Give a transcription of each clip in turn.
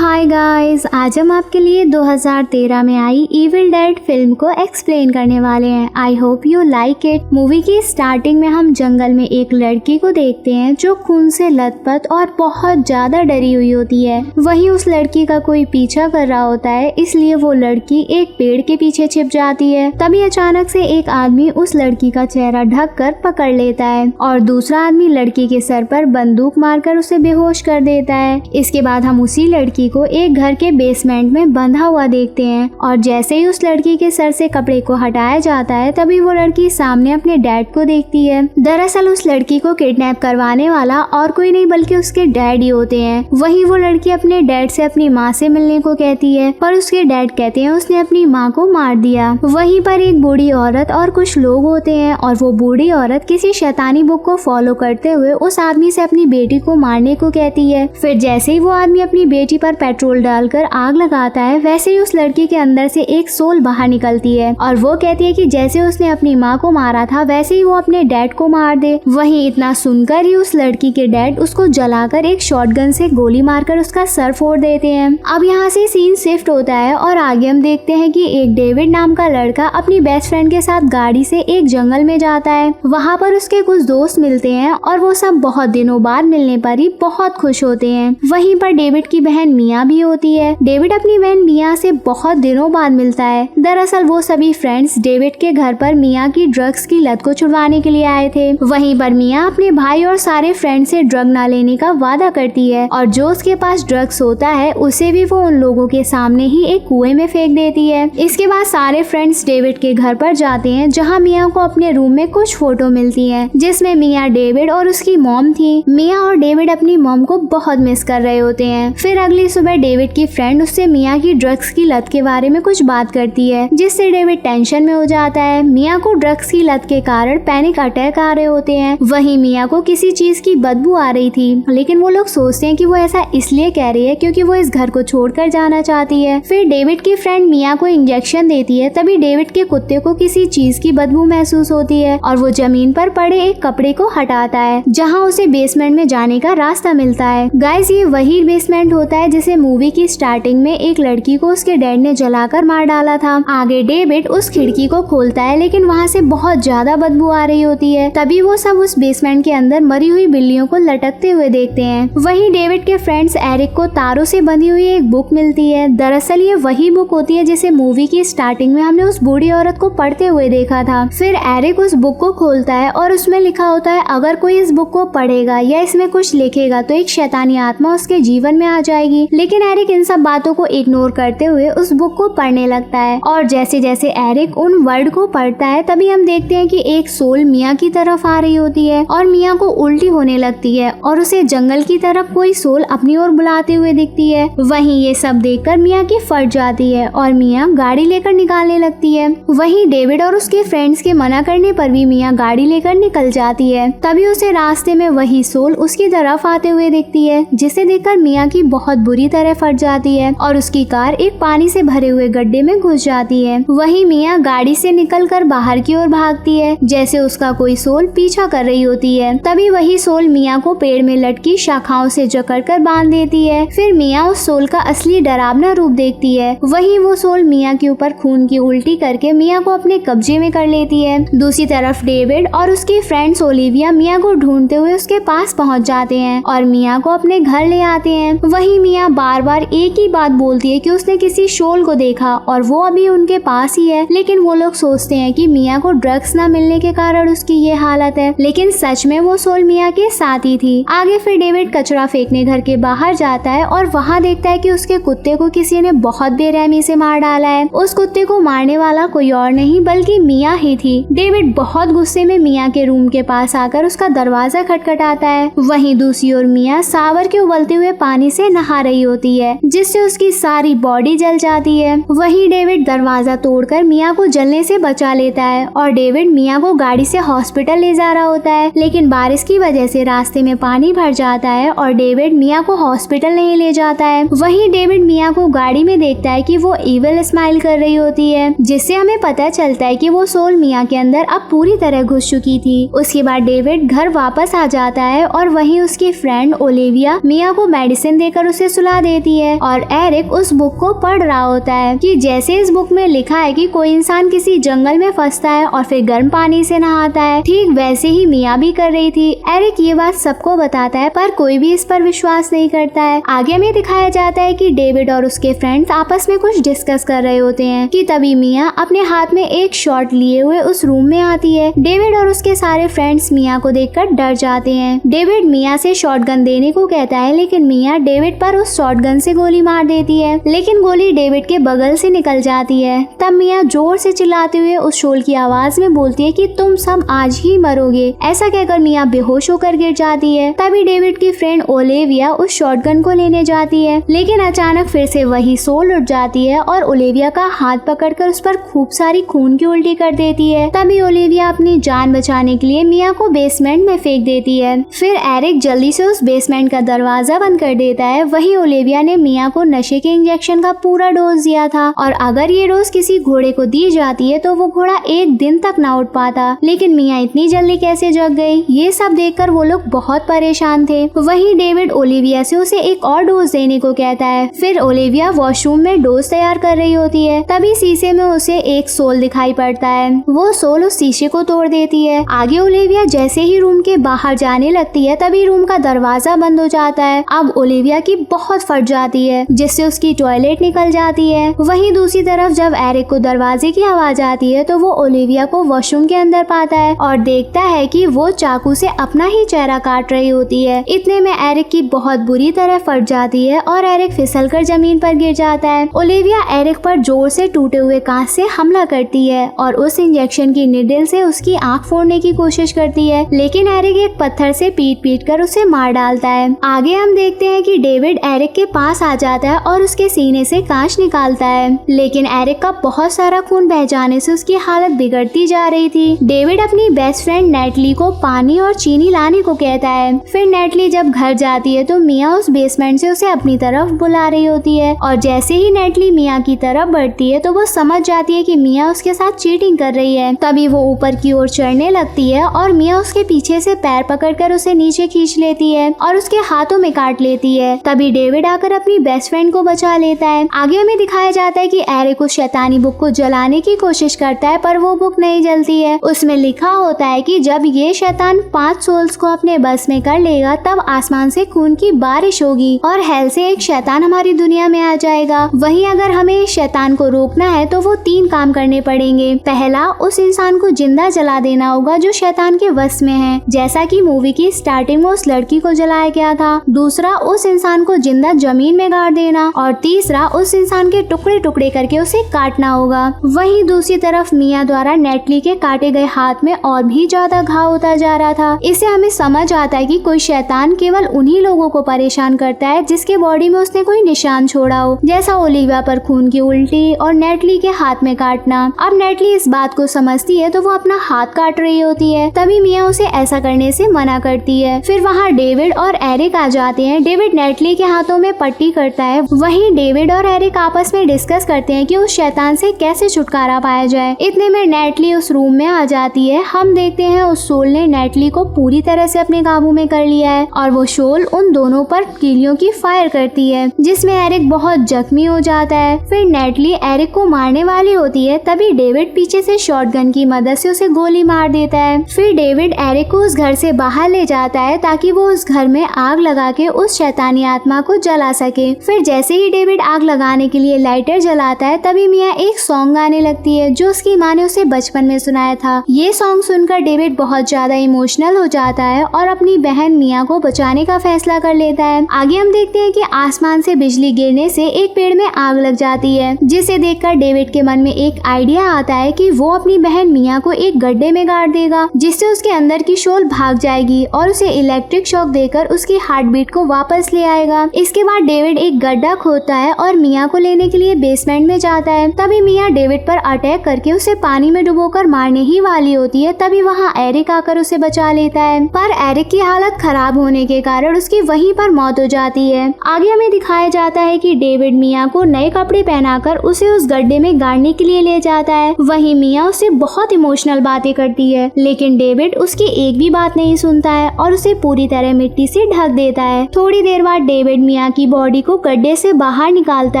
Hi guys, आज हम आपके लिए 2013 में आई इविल डेड फिल्म को एक्सप्लेन करने वाले हैं। I hope you like it. Movie की स्टार्टिंग में हम जंगल में एक लड़की को देखते हैं जो खून से लथपथ और बहुत ज्यादा डरी हुई होती है। वहीं उस लड़की का कोई पीछा कर रहा होता है, इसलिए वो लड़की एक पेड़ के पीछे छिप जाती है। तभी अचानक से एक आदमी उस लड़की का चेहरा ढक कर पकड़ लेता है और दूसरा आदमी लड़की के सर पर बंदूक मारकर उसे बेहोश कर देता है। इसके बाद हम उसी लड़की को एक घर के बेसमेंट में बंधा हुआ देखते हैं और जैसे ही उस लड़की के सर से कपड़े को हटाया जाता है तभी वो लड़की सामने अपने डैड को देखती है। दरअसल उस लड़की को किडनैप करवाने वाला और कोई नहीं बल्कि उसके डैड ही होते हैं। वहीं वो लड़की अपने डैड से अपनी माँ से मिलने को कहती है पर उसके डैड कहते हैं उसने अपनी माँ को मार दिया। वहीं पर एक बूढ़ी औरत और कुछ लोग होते हैं और वो बूढ़ी औरत किसी शैतानी बुक को फॉलो करते हुए उस आदमी से अपनी बेटी को मारने को कहती है। फिर जैसे ही वो आदमी अपनी बेटी पर पेट्रोल डालकर आग लगाता है वैसे ही उस लड़की के अंदर से एक सोल बाहर निकलती है और वो कहती है कि जैसे उसने अपनी माँ को मारा था वैसे ही वो अपने डैड को मार दे। वहीं इतना सुनकर ही उस लड़की के डैड उसको जलाकर एक शॉटगन से गोली मारकर उसका सर फोड़ देते हैं। अब यहाँ से सीन शिफ्ट होता है और आगे हम देखते हैं कि एक डेविड नाम का लड़का अपनी बेस्ट फ्रेंड के साथ गाड़ी से एक जंगल में जाता है। वहाँ पर उसके कुछ दोस्त मिलते हैं और वो सब बहुत दिनों बाद मिलने पर ही बहुत खुश होते हैं। वहीं पर डेविड की बहन मिया भी होती है। डेविड अपनी बहन मिया से बहुत दिनों बाद मिलता है। दरअसल वो सभी फ्रेंड्स डेविड के घर पर मिया की ड्रग्स की लत को छुड़वाने के लिए आए थे। वहीं पर मिया अपने भाई और सारे फ्रेंड से ड्रग ना लेने का वादा करती है और जो उसके पास ड्रग्स होता है उसे भी वो उन लोगों के सामने ही एक कुएं में फेंक देती है। इसके बाद सारे फ्रेंड्स डेविड के घर पर जाते हैं जहाँ मिया को अपने रूम में कुछ फोटो मिलती है जिसमें मिया, डेविड और उसकी मॉम थी। मिया और डेविड अपनी मॉम को बहुत मिस कर रहे होते हैं। फिर अगली सुबह डेविड की फ्रेंड उससे मिया की ड्रग्स की लत के बारे में कुछ बात करती है जिससे डेविड टेंशन में हो जाता है। मिया को ड्रग्स की लत के कारण पैनिक अटैक आ रहे होते हैं। वहीं मिया को किसी चीज की बदबू आ रही थी लेकिन वो लोग सोचते हैं कि वो ऐसा इसलिए कह रही है क्योंकि वो इस घर को छोड़कर जाना चाहती है। फिर डेविड की फ्रेंड मिया को इंजेक्शन देती है तभी डेविड के कुत्ते को किसी चीज की बदबू महसूस होती है और वो जमीन पर पड़े एक कपड़े को हटाता है जहाँ उसे बेसमेंट में जाने का रास्ता मिलता है। गाइस, ये वही बेसमेंट होता है जिसे मूवी की स्टार्टिंग में एक लड़की को उसके डैड ने जलाकर मार डाला था। आगे डेविड उस खिड़की को खोलता है लेकिन वहाँ से बहुत ज्यादा बदबू आ रही होती है। तभी वो सब उस बेसमेंट के अंदर मरी हुई बिल्लियों को लटकते हुए देखते हैं। वहीं डेविड के फ्रेंड्स एरिक को तारों से बंधी हुई एक बुक मिलती है। दरअसल ये वही बुक होती है जिसे मूवी की स्टार्टिंग में हमने उस बूढ़ी औरत को पढ़ते हुए देखा था। फिर एरिक उस बुक को खोलता है और उसमें लिखा होता है अगर कोई इस बुक को पढ़ेगा या इसमें कुछ लिखेगा तो एक शैतानी आत्मा उसके जीवन में आ जाएगी। लेकिन एरिक इन सब बातों को इग्नोर करते हुए उस बुक को पढ़ने लगता है और जैसे जैसे एरिक उन वर्ड को पढ़ता है तभी हम देखते हैं कि एक सोल मिया की तरफ आ रही होती है और मिया को उल्टी होने लगती है और उसे जंगल की तरफ कोई सोल अपनी ओर बुलाते हुए दिखती है। वहीं ये सब देखकर मिया की फट जाती है और मिया गाड़ी लेकर निकालने लगती है। वहीं डेविड और उसके फ्रेंड्स के मना करने पर भी मिया गाड़ी लेकर निकल जाती है। तभी उसे रास्ते में वही सोल उसकी तरफ आते हुए दिखती है जिसे देखकर मिया की बहुत बुरी तरह फट जाती है और उसकी कार एक पानी से भरे हुए गड्ढे में घुस जाती है। वहीं मिया गाड़ी से निकलकर बाहर की ओर भागती है जैसे उसका कोई सोल पीछा कर रही होती है। तभी वही सोल मिया को पेड़ में लटकी शाखाओं से जकड़कर बांध देती है। फिर मिया उस सोल का असली डरावना रूप देखती है। वहीं वो सोल मिया के ऊपर खून की उल्टी करके मिया को अपने कब्जे में कर लेती है। दूसरी तरफ डेविड और उसकी फ्रेंड्स ओलिविया मिया को ढूंढते हुए उसके पास पहुंच जाते हैं और मिया को अपने घर ले आते हैं। वहीं मिया बार बार एक ही बात बोलती है कि उसने किसी शोल को देखा और वो अभी उनके पास ही है। लेकिन वो लोग सोचते हैं कि मिया को ड्रग्स ना मिलने के कारण उसकी ये हालत है, लेकिन सच में वो सोल मिया के साथ ही थी। आगे फिर डेविड कचरा फेंकने घर के बाहर जाता है और वहाँ देखता है कि उसके कुत्ते को किसी ने बहुत बेरहमी से मार डाला है। उस कुत्ते को मारने वाला कोई और नहीं बल्कि मिया ही थी। डेविड बहुत गुस्से में मिया के रूम के पास आकर उसका दरवाजा खटखटाता है। वहीं दूसरी ओर मिया सावर के उबलते हुए पानी से नहा रही होती है जिससे उसकी सारी बॉडी जल जाती है। वहीं डेविड दरवाजा तोड़कर मिया को जलने से बचा लेता है और डेविड मिया को गाड़ी से हॉस्पिटल ले जा रहा होता है लेकिन बारिश की वजह से रास्ते में पानी भर जाता है और डेविड मिया को हॉस्पिटल नहीं ले जाता है। वहीं डेविड मिया को गाड़ी में देखता है कि वो इविल स्माइल कर रही होती है जिससे हमें पता चलता है कि वो सोल मिया के अंदर अब पूरी तरह घुस चुकी थी। उसके बाद डेविड घर वापस आ जाता है और वहीं उसकी फ्रेंड ओलिविया मिया को मेडिसिन देकर उसे सुला सुला देती है और एरिक उस बुक को पढ़ रहा होता है कि जैसे इस बुक में लिखा है कि कोई इंसान किसी जंगल में फंसता है और फिर गर्म पानी से नहाता है, ठीक वैसे ही मिया भी कर रही थी। एरिक ये बात सबको बताता है पर कोई भी इस पर विश्वास नहीं करता है। आगे हमें दिखाया जाता है कि डेविड और उसके फ्रेंड्स आपस में कुछ डिस्कस कर रहे होते हैं कि तभी मिया अपने हाथ में एक शॉट लिए हुए उस रूम में आती है। डेविड और उसके सारे फ्रेंड्स मिया को देखकर डर जाते हैं। डेविड मिया से शॉटगन देने को कहता है लेकिन मिया डेविड पर उस शॉटगन से गोली मार देती है, लेकिन गोली डेविड के बगल से निकल जाती है। तब मिया जोर से चिल्लाते हुए उस शोल की आवाज में बोलती है कि तुम सब आज ही मरोगे। ऐसा कहकर मिया बेहोश होकर गिर जाती है। तभी डेविड की फ्रेंड ओलिविया उस शॉटगन को लेने जाती है, लेकिन अचानक फिर से वही सोल उठ जाती है और ओलिविया का हाथ पकड़कर उस पर खूब सारी खून की उल्टी कर देती है। तभी ओलिविया अपनी जान बचाने के लिए मिया को बेसमेंट में फेंक देती है। फिर एरिक जल्दी से उस बेसमेंट का दरवाजा बंद कर देता है। वहीं ओलिविया ने मिया को नशे के इंजेक्शन का पूरा डोज दिया था और अगर ये डोज किसी घोड़े को दी जाती है तो वो घोड़ा एक दिन तक ना उठ पाता, लेकिन मिया इतनी जल्दी कैसे जग गई। ये सब देखकर वो लोग बहुत परेशान थे। वहीं डेविड ओलिविया से उसे एक और डोज देने को कहता है। फिर ओलिविया वॉशरूम में डोज तैयार कर रही होती है। तभी शीशे में उसे एक सोल दिखाई पड़ता है। वो सोल उस शीशे को तोड़ देती है। आगे ओलिविया जैसे ही रूम के बाहर जाने लगती है तभी रूम का दरवाजा बंद हो जाता है। अब ओलिविया की बहुत फट जाती है जिससे उसकी टॉयलेट निकल जाती है। वहीं दूसरी तरफ जब एरिक को दरवाजे की आवाज आती है तो वो ओलिविया को वॉशरूम के अंदर पाता है और देखता है कि वो चाकू से अपना ही चेहरा काट रही होती है। इतने में एरिक की बहुत बुरी तरह फट जाती है और एरिक फिसलकर जमीन पर गिर जाता है। ओलिविया एरिक पर जोर से टूटे हुए कांच से हमला करती है और उस इंजेक्शन की निडल से उसकी आंख फोड़ने की कोशिश करती है, लेकिन एरिक एक पत्थर से पीट कर उसे मार डालता है। आगे हम देखते हैं कि डेविड एरिक के पास आ जाता है और उसके सीने से कांच निकालता है, लेकिन एरिक का बहुत सारा खून बह जाने से उसकी हालत बिगड़ती जा रही थी। डेविड अपनी बेस्ट फ्रेंड नेटली को पानी और चीनी लाने को कहता है। फिर नेटली जब घर जाती है तो मिया उस बेसमेंट से उसे अपनी तरफ बुला रही होती है और जैसे ही नेटली मिया की तरफ बढ़ती है तो वो समझ जाती है कि मिया उसके साथ चीटिंग कर रही है। तभी वो ऊपर की ओर चढ़ने लगती है और मिया उसके पीछे से पैर पकड़कर उसे नीचे खींच लेती है और उसके हाथों में काट लेती है। तभी डेविड आकर अपनी बेस्ट फ्रेंड को बचा लेता है। आगे हमें दिखाया जाता है कि एरिक उस शैतानी बुक को जलाने की कोशिश करता है पर वो बुक नहीं जलती है। उसमें लिखा होता है कि जब ये शैतान 5 सोल्स को अपने बस में कर लेगा तब आसमान से खून की बारिश होगी और हेल से एक शैतान हमारी दुनिया में आ जाएगा। वहीं अगर हमें इस शैतान को रोकना है तो वो 3 काम करने पड़ेंगे। पहला, उस इंसान को जिंदा जला देना होगा जो शैतान के वश में है, जैसा कि मूवी की स्टार्टिंग में उस लड़की को जलाया गया था। दूसरा, उस इंसान को जिंदा जमीन में गाड़ देना और तीसरा, उस इंसान के टुकड़े टुकड़े करके उसे काटना होगा। वहीं दूसरी तरफ मिया द्वारा नेटली के काटे गए हाथ में और भी ज्यादा घाव होता जा रहा था। इससे हमें समझ आता है कि कोई शैतान केवल उन्हीं लोगों को परेशान करता है जिसके बॉडी में उसने कोई निशान छोड़ा हो, जैसा ओलिविया पर खून की उल्टी और नेटली के हाथ में काटना। अब नेटली इस बात को समझती है तो वो अपना हाथ काट रही होती है। तभी मिया उसे ऐसा करने से मना करती है। फिर वहाँ डेविड और एरिक आ जाते हैं। डेविड नेटली के हाथों में पट्टी करता है। वहीं डेविड और एरिक आपस में डिस्कस करते हैं कि उस शैतान से कैसे छुटकारा पाया जाए। इतने में नेटली उस रूम में आ जाती है। हम देखते हैं उस सोल ने नेटली को पूरी तरह से अपने काबू में कर लिया है और वो सोल उन दोनों पर कीलियों की फायर करती है जिसमें एरिक बहुत जख्मी हो जाता है। फिर नेटली एरिक को मारने वाली होती है तभी डेविड पीछे से शॉटगन की मदद से उसे गोली मार देता है। फिर डेविड एरिक को उस घर से बाहर ले जाता है ताकि वो उस घर में आग लगा के उस शैतानी आत्मा को जला सके। फिर जैसे ही डेविड आग लगाने के लिए लाइटर जलाता है तभी मिया एक सॉन्ग गाने लगती है जो उसकी माँ ने उसे बचपन में सुनाया था। ये सॉन्ग सुनकर डेविड बहुत ज्यादा इमोशनल हो जाता है और अपनी बहन मिया को बचाने का फैसला कर लेता है। आगे हम देखते हैं कि आसमान से बिजली गिरने से एक पेड़ में आग लग जाती है, जिसे देखकर डेविड के मन में एक आइडिया आता है कि वो अपनी बहन मिया को एक गड्ढे में गाड़ देगा जिससे उसके अंदर की शोल भाग जाएगी और उसे इलेक्ट्रिक शॉक देकर उसकी हार्ट बीट को वापस ले आएगा। इसके बाद डेविड एक गड्ढा खोदता है और मिया को लेने के लिए बेसमेंट में जाता है। तभी मिया डेविड पर अटैक करके उसे पानी में डुबोकर मारने ही वाली होती है। तभी वहाँ एरिक आकर उसे बचा लेता है, पर एरिक की हालत खराब होने के कारण उसकी वहीं पर मौत हो जाती है। आगे हमें दिखाया जाता है कि डेविड मिया को नए कपड़े पहनाकर उसे उस गड्ढे में गाड़ने के लिए ले जाता है। वहीं मिया उसे बहुत इमोशनल बातें करती है, लेकिन डेविड उसकी एक भी बात नहीं सुनता है और उसे पूरी तरह मिट्टी से ढक देता है। थोड़ी देर बाद डेविड मिया की बॉडी को गड्ढे से बाहर निकालता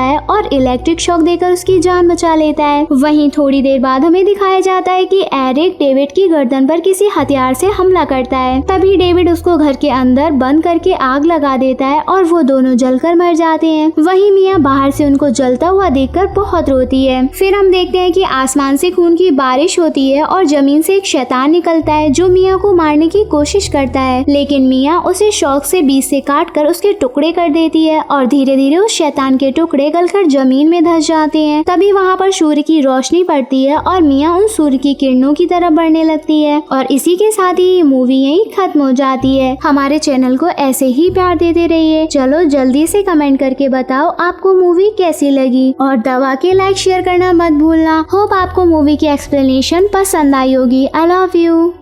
है और इलेक्ट्रिक शॉक देकर उसकी जान बचा लेता है। वहीं थोड़ी देर बाद हमें दिखाया जाता है कि एरिक डेविड की गर्दन पर किसी हथियार से हमला करता है। तभी डेविड उसको घर के अंदर बंद करके आग लगा देता है और वो दोनों जलकर मर जाते हैं। वहीं मिया बाहर से उनको जलता हुआ देखकर बहुत रोती है। फिर हम देखते हैं कि आसमान से खून की बारिश होती है और जमीन से एक शैतान निकलता है जो मिया को मारने की कोशिश करता है, लेकिन मिया उसे शौक से बीच से काट कर उसके टुकड़े कर देती है और धीरे धीरे उस शैतान के टुकड़े गलकर जमीन में धंस जाते हैं। तभी वहाँ पर सूर्य की रोशनी पड़ती है और मिया उन सूर्य की किरणों की तरफ बढ़ने लगती है और इसी के साथ ही ये मूवी यहीं खत्म हो जाती है। हमारे चैनल को ऐसे ही प्यार देते रहिए। चलो जल्दी से कमेंट करके बताओ आपको मूवी कैसी लगी और दबा के लाइक शेयर करना मत भूलना। होप आपको मूवी की एक्सप्लेनेशन पसंद आई होगी। I love you.